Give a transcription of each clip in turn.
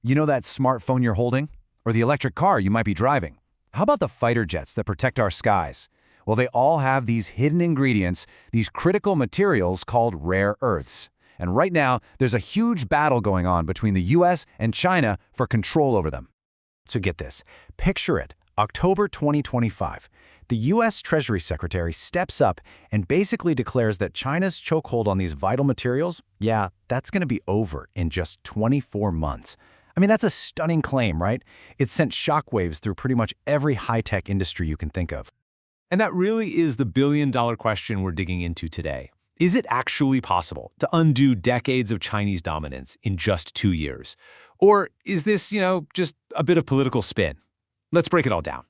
You know that smartphone you're holding? Or the electric car you might be driving? How about the fighter jets that protect our skies? Well, they all have these hidden ingredients, these critical materials called rare earths. And right now, there's a huge battle going on between the US and China for control over them. So get this, picture it, October 2025. The US Treasury Secretary steps up and basically declares that China's chokehold on these vital materials, yeah, that's going to be over in just 24 months. I mean, that's a stunning claim, right? It sent shockwaves through pretty much every high-tech industry you can think of. And that really is the billion-dollar question we're digging into today. Is it actually possible to undo decades of Chinese dominance in just 2 years? Or is this, just a bit of political spin? Let's break it all down.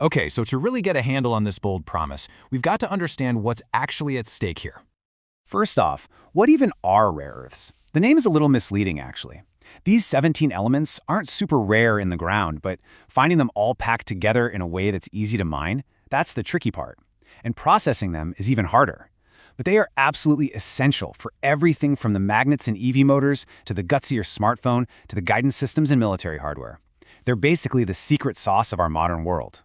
Okay, so to really get a handle on this bold promise, we've got to understand what's actually at stake here. First off, what even are rare earths? The name is a little misleading, actually. These 17 elements aren't super rare in the ground, but finding them all packed together in a way that's easy to mine, that's the tricky part. And processing them is even harder. But they are absolutely essential for everything from the magnets in EV motors to the guts of your smartphone to the guidance systems and military hardware. They're basically the secret sauce of our modern world.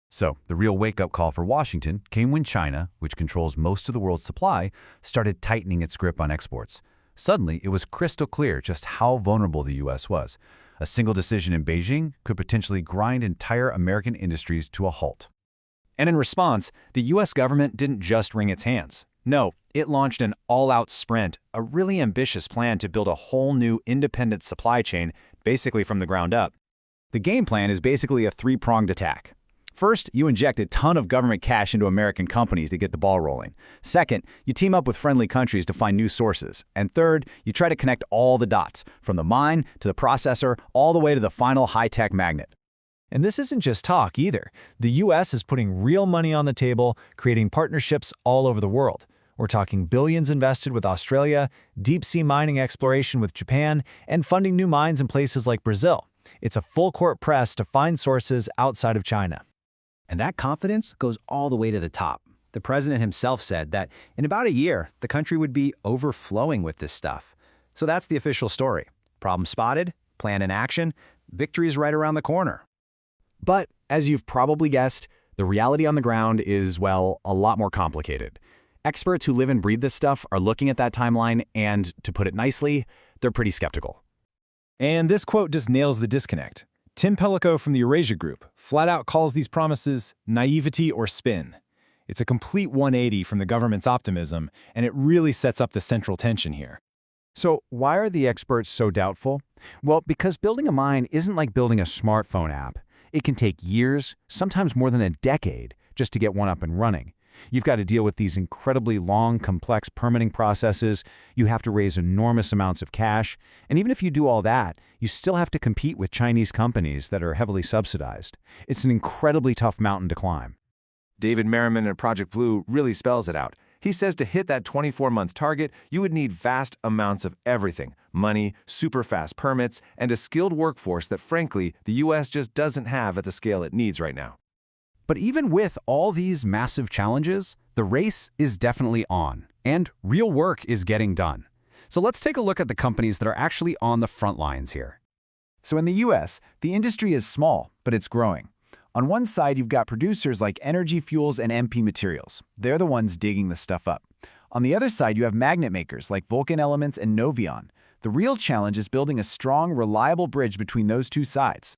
So, the real wake-up call for Washington came when China, which controls most of the world's supply, started tightening its grip on exports. Suddenly, it was crystal clear just how vulnerable the U.S. was. A single decision in Beijing could potentially grind entire American industries to a halt. And in response, the U.S. government didn't just wring its hands. No, it launched an all-out sprint, a really ambitious plan to build a whole new independent supply chain, basically from the ground up. The game plan is basically a three-pronged attack. First, you inject a ton of government cash into American companies to get the ball rolling. Second, you team up with friendly countries to find new sources. And third, you try to connect all the dots, from the mine to the processor, all the way to the final high-tech magnet. And this isn't just talk either. The U.S. is putting real money on the table, creating partnerships all over the world. We're talking billions invested with Australia, deep-sea mining exploration with Japan, and funding new mines in places like Brazil. It's a full-court press to find sources outside of China. And that confidence goes all the way to the top. The president himself said that in about a year, the country would be overflowing with this stuff. So that's the official story. Problem spotted, plan in action, victory is right around the corner. But, as you've probably guessed, the reality on the ground is, well, a lot more complicated. Experts who live and breathe this stuff are looking at that timeline and, to put it nicely, they're pretty skeptical. And this quote just nails the disconnect. Tim Pellico from the Eurasia Group flat out calls these promises naivety or spin. It's a complete 180 from the government's optimism, and it really sets up the central tension here. So why are the experts so doubtful? Well, because building a mine isn't like building a smartphone app. It can take years, sometimes more than a decade, just to get one up and running. You've got to deal with these incredibly long, complex permitting processes. You have to raise enormous amounts of cash. And even if you do all that, you still have to compete with Chinese companies that are heavily subsidized. It's an incredibly tough mountain to climb. David Merriman at Project Blue really spells it out. He says to hit that 24-month target, you would need vast amounts of everything: money, super fast permits, and a skilled workforce that, frankly, the U.S. just doesn't have at the scale it needs right now. But even with all these massive challenges, the race is definitely on, and real work is getting done. So let's take a look at the companies that are actually on the front lines here. So in the US, the industry is small, but it's growing. On one side, you've got producers like Energy Fuels and MP Materials. They're the ones digging the stuff up. On the other side, you have magnet makers like Vulcan Elements and Noveon. The real challenge is building a strong, reliable bridge between those two sides.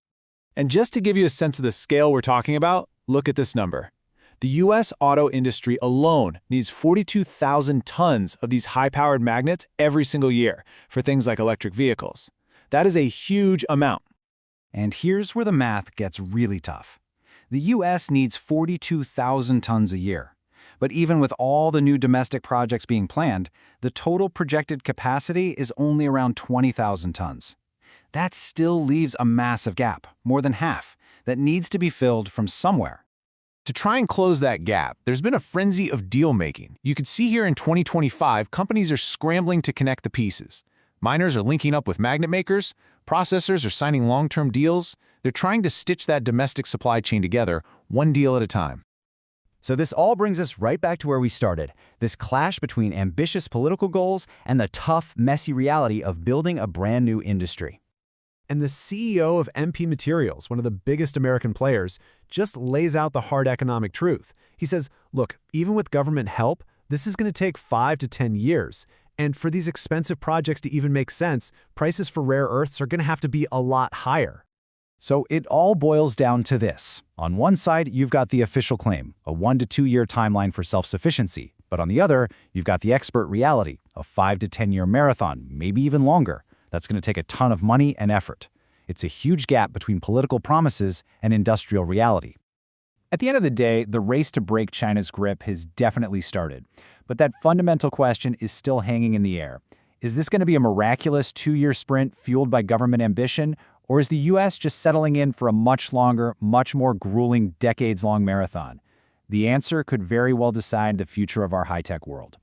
And just to give you a sense of the scale we're talking about, look at this number. The U.S. auto industry alone needs 42,000 tons of these high-powered magnets every single year for things like electric vehicles. That is a huge amount. And here's where the math gets really tough. The U.S. needs 42,000 tons a year. But even with all the new domestic projects being planned, the total projected capacity is only around 20,000 tons. That still leaves a massive gap, more than half, that needs to be filled from somewhere. To try and close that gap, there's been a frenzy of deal-making. You can see here in 2025, companies are scrambling to connect the pieces. Miners are linking up with magnet makers, processors are signing long-term deals. They're trying to stitch that domestic supply chain together, one deal at a time. So this all brings us right back to where we started, this clash between ambitious political goals and the tough, messy reality of building a brand new industry. And the CEO of MP Materials, one of the biggest American players, just lays out the hard economic truth. He says, look, even with government help, this is going to take 5 to 10 years. And for these expensive projects to even make sense, prices for rare earths are going to have to be a lot higher. So it all boils down to this. On one side, you've got the official claim, a 1 to 2 year timeline for self-sufficiency. But on the other, you've got the expert reality, a 5 to 10 year marathon, maybe even longer. That's going to take a ton of money and effort. It's a huge gap between political promises and industrial reality. At the end of the day, the race to break China's grip has definitely started. But that fundamental question is still hanging in the air. Is this going to be a miraculous 2-year sprint fueled by government ambition, or is the U.S. just settling in for a much longer, much more grueling, decades-long marathon? The answer could very well decide the future of our high-tech world.